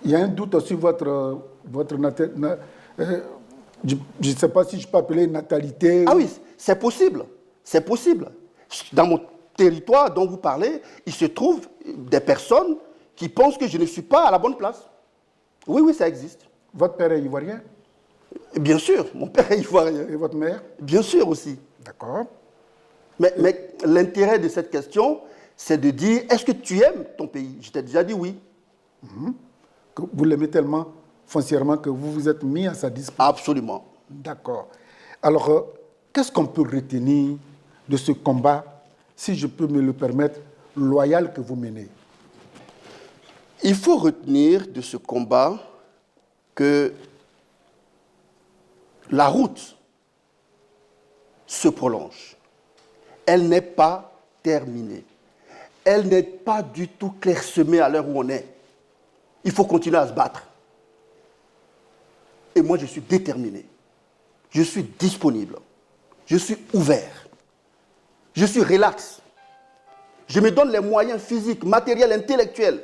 Il y a un doute sur votre je ne sais pas si je peux appeler natalité. Ah oui, c'est possible. C'est possible. Dans mon territoire dont vous parlez, il se trouve des personnes qui pensent que je ne suis pas à la bonne place. Oui, oui, ça existe. Votre père est ivoirien? Bien sûr, mon père est ivoirien. Et votre mère? Bien sûr aussi. D'accord. Mais l'intérêt de cette question, c'est de dire, est-ce que tu aimes ton pays? Je t'ai déjà dit oui. Que vous l'aimez tellement foncièrement que vous vous êtes mis à sa disposition. Absolument. D'accord. Alors, qu'est-ce qu'on peut retenir de ce combat, si je peux me le permettre, loyal que vous menez? Il faut retenir de ce combat que la route se prolonge. Elle n'est pas terminée. Elle n'est pas du tout clairsemée à l'heure où on est. Il faut continuer à se battre. Et moi, je suis déterminé. Je suis disponible. Je suis ouvert. Je suis relax. Je me donne les moyens physiques, matériels, intellectuels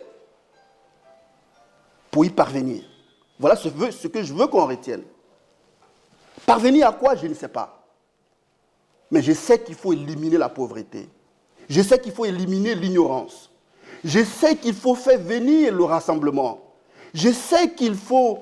pour y parvenir. Voilà ce que je veux qu'on retienne. Parvenir à quoi? Je ne sais pas. Mais je sais qu'il faut éliminer la pauvreté. Je sais qu'il faut éliminer l'ignorance. Je sais qu'il faut faire venir le rassemblement. Je sais qu'il faut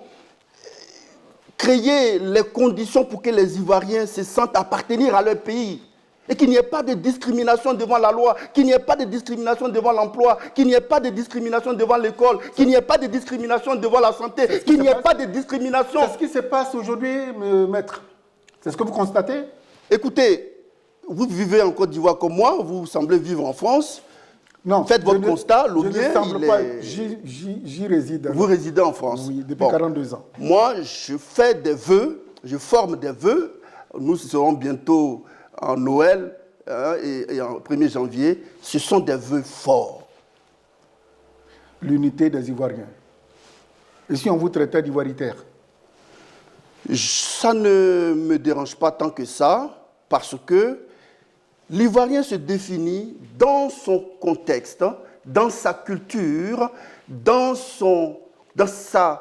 créer les conditions pour que les Ivoiriens se sentent appartenir à leur pays. Et qu'il n'y ait pas de discrimination devant la loi, qu'il n'y ait pas de discrimination devant l'emploi, qu'il n'y ait pas de discrimination devant l'école, qu'il n'y ait pas de discrimination devant la santé, qu'il n'y ait pas de discrimination. C'est ce qui se passe aujourd'hui, maître. C'est ce que vous constatez? Écoutez, vous vivez en Côte d'Ivoire comme moi, vous semblez vivre en France. Non. Faites votre constat, le mien, je ne semble pas. J'y réside. Vous résidez en France. Oui, depuis 42 ans. Moi, je fais des vœux, je forme des vœux. Nous serons bientôt en Noël et en 1er janvier. Ce sont des vœux forts. L'unité des Ivoiriens. Et si on vous traitait d'ivoiritaire? Ça ne me dérange pas tant que ça, parce que l'Ivoirien se définit dans son contexte, dans sa culture, dans sa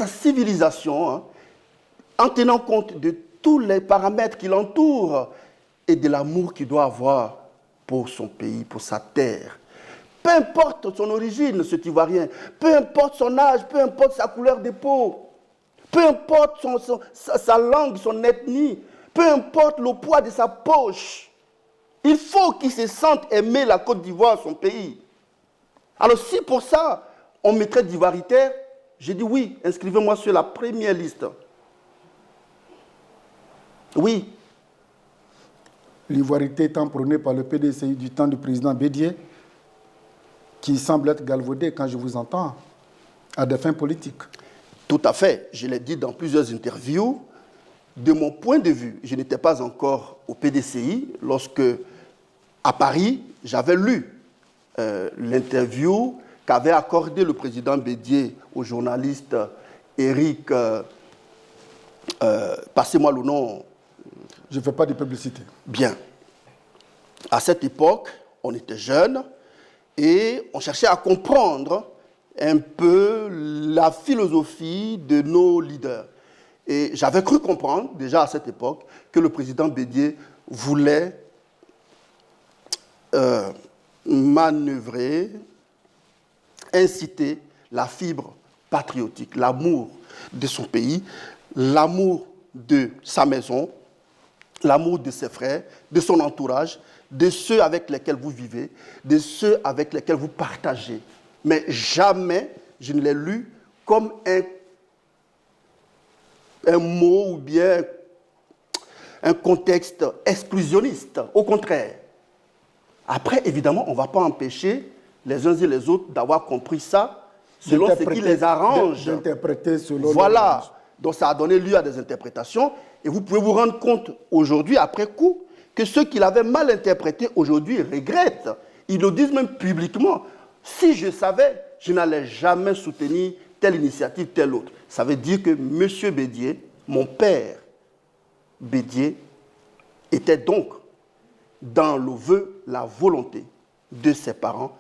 civilisation, en tenant compte de tous les paramètres qui l'entourent et de l'amour qu'il doit avoir pour son pays, pour sa terre. Peu importe son origine, cet Ivoirien, peu importe son âge, peu importe sa couleur de peau, peu importe sa langue, son ethnie, peu importe le poids de sa poche, il faut qu'il se sente aimer la Côte d'Ivoire, son pays. Alors si pour ça, on mettrait d'ivoiritaire, j'ai dit oui, inscrivez-moi sur la première liste. Oui. L'ivoirité étant prônée par le PDCI du temps du président Bédié, qui semble être galvaudé quand je vous entends, à des fins politiques. Tout à fait. Je l'ai dit dans plusieurs interviews. De mon point de vue, je n'étais pas encore au PDCI lorsque, à Paris, j'avais lu l'interview qu'avait accordé le président Bédié au journaliste Eric, passez-moi le nom. Je ne fais pas de publicité. Bien. À cette époque, on était jeunes et on cherchait à comprendre un peu la philosophie de nos leaders. Et j'avais cru comprendre, déjà à cette époque, que le président Bédié voulait manœuvrer, inciter la fibre patriotique, l'amour de son pays, l'amour de sa maison, l'amour de ses frères, de son entourage, de ceux avec lesquels vous vivez, de ceux avec lesquels vous partagez. Mais jamais je ne l'ai lu comme un mot ou bien un contexte exclusionniste. Au contraire. Après, évidemment, on ne va pas empêcher les uns et les autres d'avoir compris ça selon ce qui les arrange. D'interpréter selon. Voilà. Donc ça a donné lieu à des interprétations. Et vous pouvez vous rendre compte aujourd'hui, après coup, que ceux qui l'avaient mal interprété aujourd'hui regrettent. Ils le disent même publiquement. Si je savais, je n'allais jamais soutenir telle initiative, telle autre. Ça veut dire que M. Bédié, mon père Bédié, était donc dans le vœu, la volonté de ses parents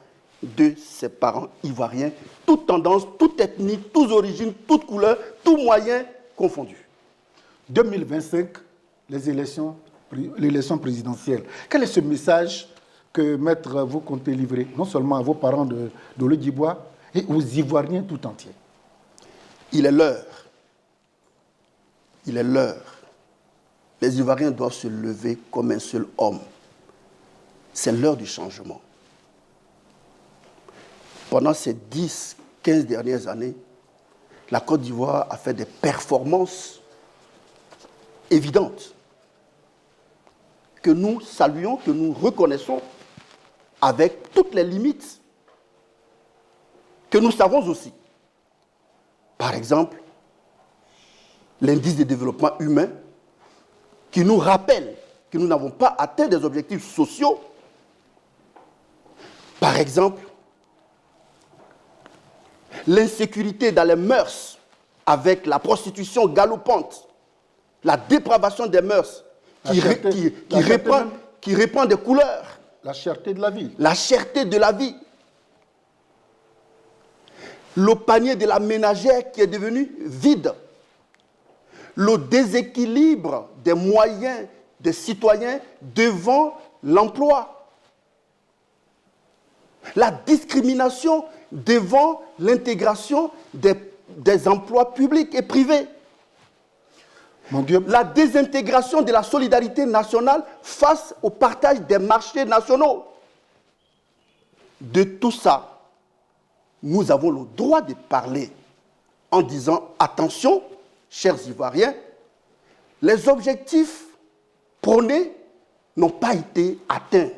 ivoiriens, toute tendance, toute ethnie, toute origine, toute couleur, tout moyen confondu. 2025, l'élection présidentielle. Quel est ce message que, maître, vous comptez livrer, non seulement à vos parents de l'Odibois, et aux Ivoiriens tout entiers? Il est l'heure. Il est l'heure. Les Ivoiriens doivent se lever comme un seul homme. C'est l'heure du changement. pendant ces 10, 15 dernières années, la Côte d'Ivoire a fait des performances évidentes que nous saluons, que nous reconnaissons avec toutes les limites que nous savons aussi. Par exemple, l'indice de développement humain qui nous rappelle que nous n'avons pas atteint des objectifs sociaux. Par exemple, l'insécurité dans les mœurs avec la prostitution galopante, la dépravation des mœurs qui répand des couleurs. La cherté de la vie. La cherté de la vie. Le panier de la ménagère qui est devenu vide. Le déséquilibre des moyens des citoyens devant l'emploi. La discrimination devant l'intégration des emplois publics et privés. Mon Dieu. La désintégration de la solidarité nationale face au partage des marchés nationaux. De tout ça, nous avons le droit de parler en disant « Attention, chers Ivoiriens, les objectifs prônés n'ont pas été atteints. »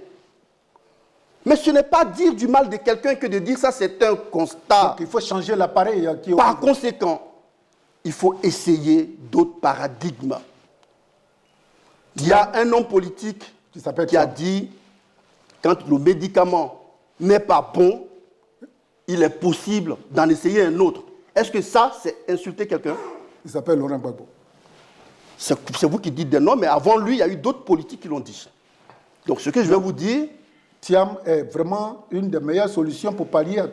Mais ce n'est pas dire du mal de quelqu'un que de dire ça, c'est un constat. Donc il faut changer l'appareil. Par conséquent, il faut essayer d'autres paradigmes. Il y a un homme politique qui a dit, quand le médicament n'est pas bon, il est possible d'en essayer un autre. Est-ce que ça, c'est insulter quelqu'un? Il s'appelle Laurent Gbagbo. C'est vous qui dites des noms, mais avant lui, il y a eu d'autres politiques qui l'ont dit. Donc ce que je vais vous dire... Thiam est vraiment une des meilleures solutions pour pallier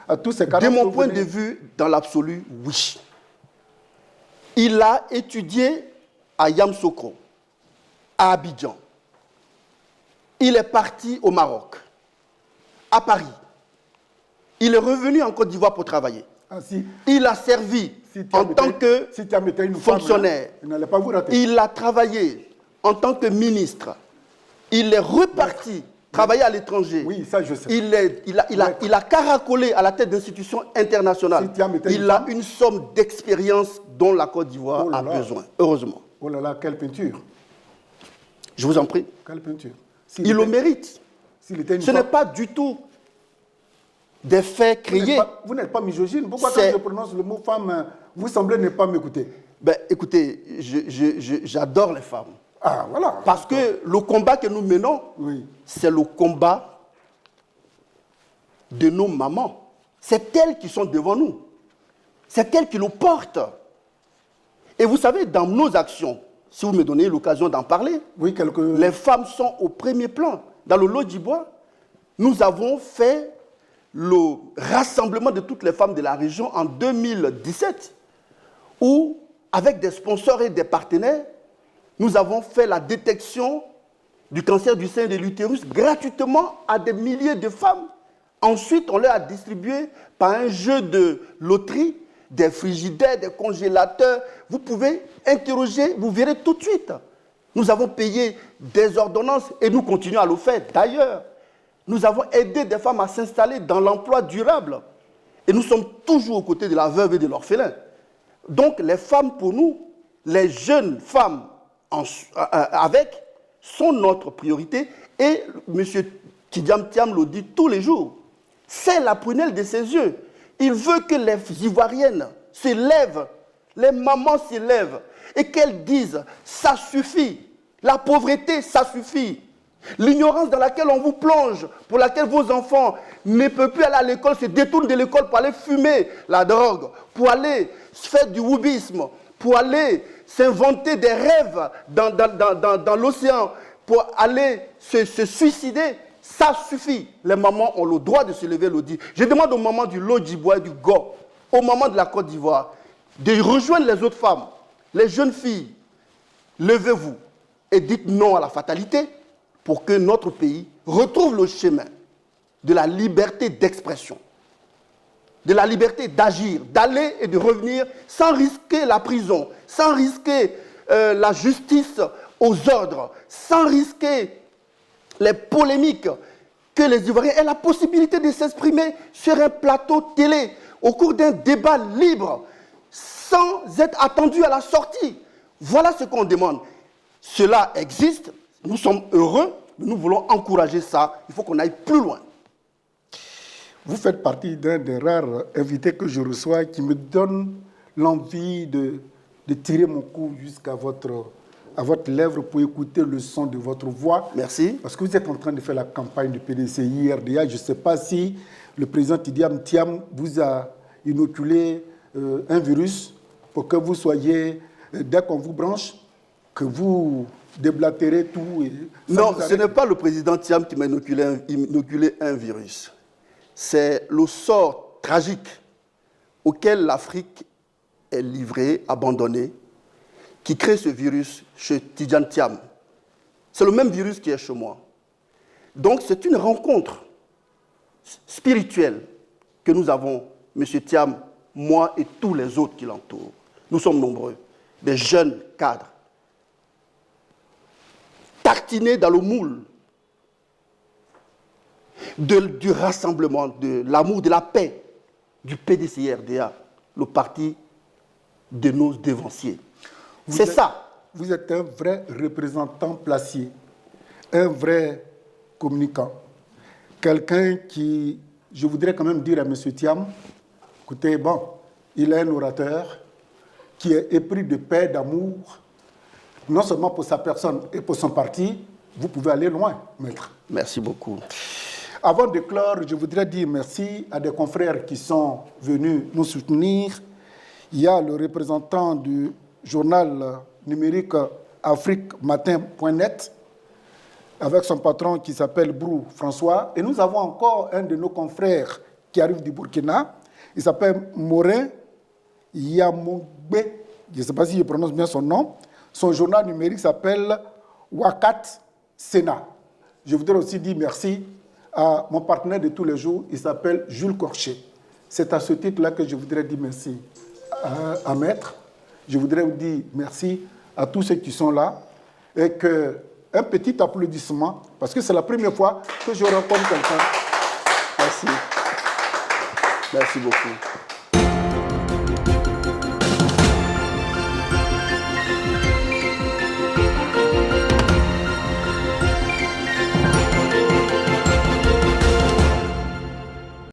à tous ces cas. De mon point de vue, dans l'absolu, oui. Il a étudié à Yamoussoukro, à Abidjan. Il est parti au Maroc, à Paris. Il est revenu en Côte d'Ivoire pour travailler. Ah, si. Il a servi en tant que fonctionnaire. Il a travaillé en tant que ministre. Il est reparti travailler à l'étranger. Oui, ça je sais. Il a caracolé à la tête d'institutions internationales. Il a une somme d'expérience dont la Côte d'Ivoire a besoin, heureusement. Oh là là, quelle peinture. Je vous en prie. Quelle peinture. Il le mérite. Ce n'est pas du tout des faits créés. Vous n'êtes pas misogyne. Pourquoi quand je prononce le mot femme, vous semblez ne pas m'écouter? Ben, écoutez, j'adore les femmes. Ah, voilà. Parce que le combat que nous menons, c'est le combat de nos mamans. C'est elles qui sont devant nous. C'est elles qui nous portent. Et vous savez, dans nos actions, si vous me donnez l'occasion d'en parler, les femmes sont au premier plan. Dans le Lodjibois, nous avons fait le rassemblement de toutes les femmes de la région en 2017, où, avec des sponsors et des partenaires, nous avons fait la détection du cancer du sein et de l'utérus gratuitement à des milliers de femmes. Ensuite, on leur a distribué par un jeu de loterie des frigidaires, des congélateurs. Vous pouvez interroger, vous verrez tout de suite. Nous avons payé des ordonnances et nous continuons à le faire. D'ailleurs, nous avons aidé des femmes à s'installer dans l'emploi durable. Et nous sommes toujours aux côtés de la veuve et de l'orphelin. Donc, les femmes, pour nous, les jeunes femmes avec, sont notre priorité. Et M. Tidjam Thiam le dit tous les jours. C'est la prunelle de ses yeux. Il veut que les Ivoiriennes se lèvent, les mamans se lèvent et qu'elles disent « ça suffit ». La pauvreté, ça suffit. L'ignorance dans laquelle on vous plonge, pour laquelle vos enfants ne peuvent plus aller à l'école, se détournent de l'école pour aller fumer la drogue, pour aller faire du wubisme, pour aller s'inventer des rêves dans l'océan, pour aller se suicider, ça suffit. Les mamans ont le droit de se lever le dit. Je demande aux mamans du Lodjibois et du Go, aux mamans de la Côte d'Ivoire, de rejoindre les autres femmes, les jeunes filles. Levez-vous et dites non à la fatalité pour que notre pays retrouve le chemin de la liberté d'expression, de la liberté d'agir, d'aller et de revenir sans risquer la prison, sans risquer la justice aux ordres, sans risquer les polémiques que les Ivoiriens aient la possibilité de s'exprimer sur un plateau télé, au cours d'un débat libre, sans être attendus à la sortie. Voilà ce qu'on demande. Cela existe, nous sommes heureux, nous voulons encourager ça, il faut qu'on aille plus loin. Vous faites partie d'un des rares invités que je reçois qui me donne l'envie de tirer mon cou jusqu'à votre lèvre pour écouter le son de votre voix. Merci. Parce que vous êtes en train de faire la campagne du PDCI, RDA. Je ne sais pas si le président Tidiane Thiam vous a inoculé un virus pour que vous soyez, dès qu'on vous branche, que vous déblatérez tout. Et non, ce n'est pas le président Thiam qui m'a inoculé un virus. C'est le sort tragique auquel l'Afrique est livrée, abandonnée, qui crée ce virus chez Tidiane Thiam. C'est le même virus qui est chez moi. Donc c'est une rencontre spirituelle que nous avons, M. Thiam, moi et tous les autres qui l'entourent. Nous sommes nombreux, des jeunes cadres, tartinés dans le moule du rassemblement, de l'amour, de la paix du PDCI-RDA, le parti de nos dévanciers. C'est ça. Vous êtes un vrai représentant placier, un vrai communicant. Quelqu'un qui, je voudrais quand même dire à M. Thiam, écoutez, bon, il est un orateur qui est épris de paix, d'amour, non seulement pour sa personne et pour son parti, vous pouvez aller loin, maître. Merci beaucoup. Avant de clore, je voudrais dire merci à des confrères qui sont venus nous soutenir. Il y a le représentant du journal numérique afriquematin.net avec son patron qui s'appelle Brou François. Et nous avons encore un de nos confrères qui arrive du Burkina. Il s'appelle Morin Yamogbe. Je ne sais pas si je prononce bien son nom. Son journal numérique s'appelle Wakat Sénat. Je voudrais aussi dire merci à mon partenaire de tous les jours. Il s'appelle Jules Corchet. C'est à ce titre-là que je voudrais dire merci à Maître. Je voudrais vous dire merci à tous ceux qui sont là et un petit applaudissement parce que c'est la première fois que je rencontre quelqu'un. Merci. Merci beaucoup.